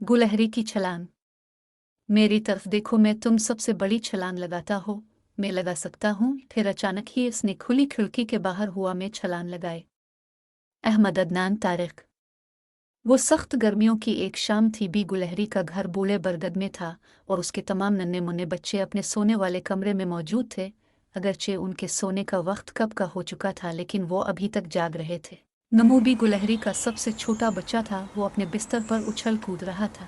गुलहरी की छलांग। मेरी तरफ देखो, मैं तुम सबसे बड़ी छलांग लगाता हो, मैं लगा सकता हूँ। फिर अचानक ही उसने खुली खिड़की के बाहर हुआ में छलांग लगाए। अहमद अदनान तारिक। वो सख्त गर्मियों की एक शाम थी। बी गुलहरी का घर बूढ़े बरगद में था और उसके तमाम नन्हे मुन्ने बच्चे अपने सोने वाले कमरे में मौजूद थे। अगरचे उनके सोने का वक्त कब का हो चुका था, लेकिन वो अभी तक जाग रहे थे। नमू बी गुलहरी का सबसे छोटा बच्चा था। वो अपने बिस्तर पर उछल कूद रहा था।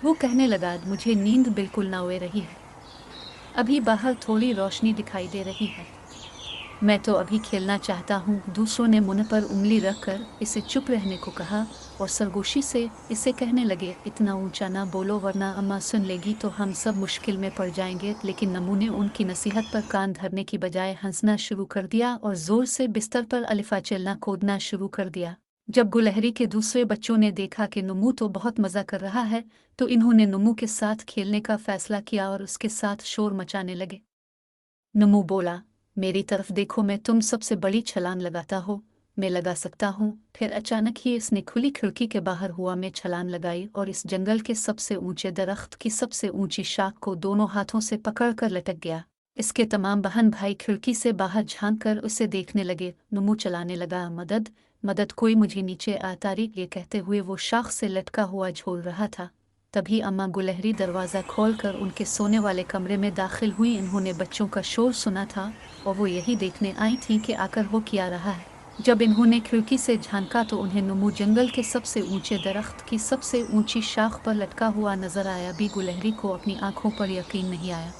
वो कहने लगा, मुझे नींद बिल्कुल ना आ रही है। अभी बाहर थोड़ी रोशनी दिखाई दे रही है। मैं तो अभी खेलना चाहता हूँ। दूसरों ने मुंह पर उंगली रखकर इसे चुप रहने को कहा और सरगोशी से इसे कहने लगे, इतना ऊंचा ना बोलो वरना अम्मा सुन लेगी तो हम सब मुश्किल में पड़ जाएंगे। लेकिन नमू ने उनकी नसीहत पर कान धरने की बजाय हंसना शुरू कर दिया और जोर से बिस्तर पर अलिफा चलना कूदना शुरू कर दिया। जब गुलहरी के दूसरे बच्चों ने देखा कि नमू तो बहुत मजा कर रहा है, तो इन्होंने नमू के साथ खेलने का फैसला किया और उसके साथ शोर मचाने लगे। नमू बोला, मेरी तरफ देखो, मैं तुम सबसे बड़ी छलांग लगाता हो, मैं लगा सकता हूँ। फिर अचानक ही इसने खुली खिड़की के बाहर हुआ में छलांग लगाई और इस जंगल के सबसे ऊंचे दरख्त की सबसे ऊंची शाख को दोनों हाथों से पकड़कर लटक गया। इसके तमाम बहन भाई खिड़की से बाहर झांक कर उसे देखने लगे। नमू चलाने लगा, मदद मदद, कोई मुझे नीचे आ तारी, ये कहते हुए वो शाख से लटका हुआ झूल रहा था। तभी अम्मा गुलहरी दरवाज़ा खोलकर उनके सोने वाले कमरे में दाखिल हुई। इन्होंने बच्चों का शोर सुना था और वो यही देखने आई थी कि आकर वो क्या रहा है। जब इन्होंने खिड़की से झांका तो उन्हें नमू जंगल के सबसे ऊंचे दरख्त की सबसे ऊंची शाख पर लटका हुआ नजर आया। बी गुलहरी को अपनी आंखों पर यकीन नहीं आया।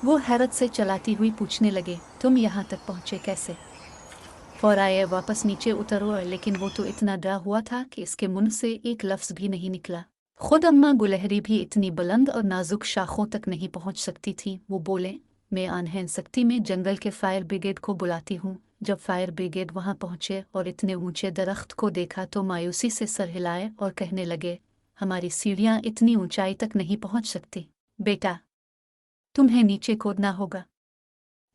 वो हैरत से चलाती हुई पूछने लगे, तुम यहाँ तक पहुँचे कैसे? फौराए वापस नीचे उतरो। लेकिन वो तो इतना डरा हुआ था कि इसके मुंह से एक लफ्ज़ भी नहीं निकला। खुद अम्मा गुलहरी भी इतनी बुलंद और नाजुक शाखों तक नहीं पहुंच सकती थी। वो बोले, मैं अनहैन सकती में जंगल के फायर ब्रिगेड को बुलाती हूँ। जब फायर ब्रिगेड वहां पहुंचे और इतने ऊंचे दरख्त को देखा तो मायूसी से सर हिलाए और कहने लगे, हमारी सीढ़ियाँ इतनी ऊंचाई तक नहीं पहुंच सकती। बेटा, तुम्हें नीचे कूदना होगा।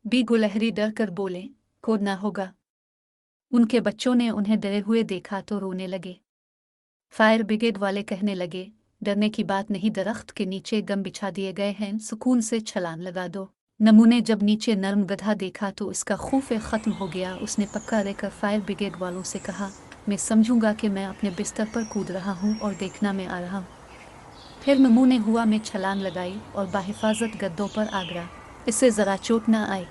बी गुलहरी डर कर बोले, कूदना होगा? उनके बच्चों ने उन्हें डरे हुए देखा तो रोने लगे। फायर ब्रिगेड वाले कहने लगे, डरने की बात नहीं, दरख्त के नीचे गम बिछा दिए गए हैं, सुकून से छलांग लगा दो। नमू ने जब नीचे नर्म गधा देखा तो उसका खौफ खत्म हो गया। उसने पक्का रहकर फायर ब्रिगेड वालों से कहा, मैं समझूंगा कि मैं अपने बिस्तर पर कूद रहा हूँ और देखना में आ रहा हूँ। फिर नमू ने हुआ में छलांग लगाई और बाहिफाजत गद्दों पर आ गिरा। इससे ज़रा चोट न आई।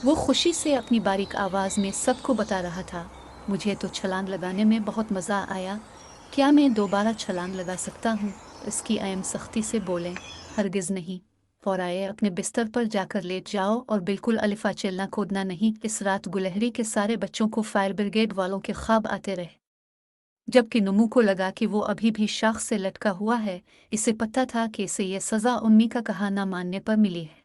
वो खुशी से अपनी बारीक आवाज़ में सबको बता रहा था, मुझे तो छलांग लगाने में बहुत मज़ा आया, क्या मैं दोबारा छलांग लगा सकता हूँ? इसकी अयम सख्ती से बोलें, हरगिज़ नहीं। फौराए अपने बिस्तर पर जाकर लेट जाओ और बिल्कुल अलिफा चलना कूदना नहीं। इस रात गुलहरी के सारे बच्चों को फायर ब्रिगेड वालों के ख्वाब आते रहे। जबकि नमू को लगा कि वो अभी भी शाख से लटका हुआ है। इसे पता था कि इसे यह सज़ा उम्मी का कहा ना मानने पर मिली है।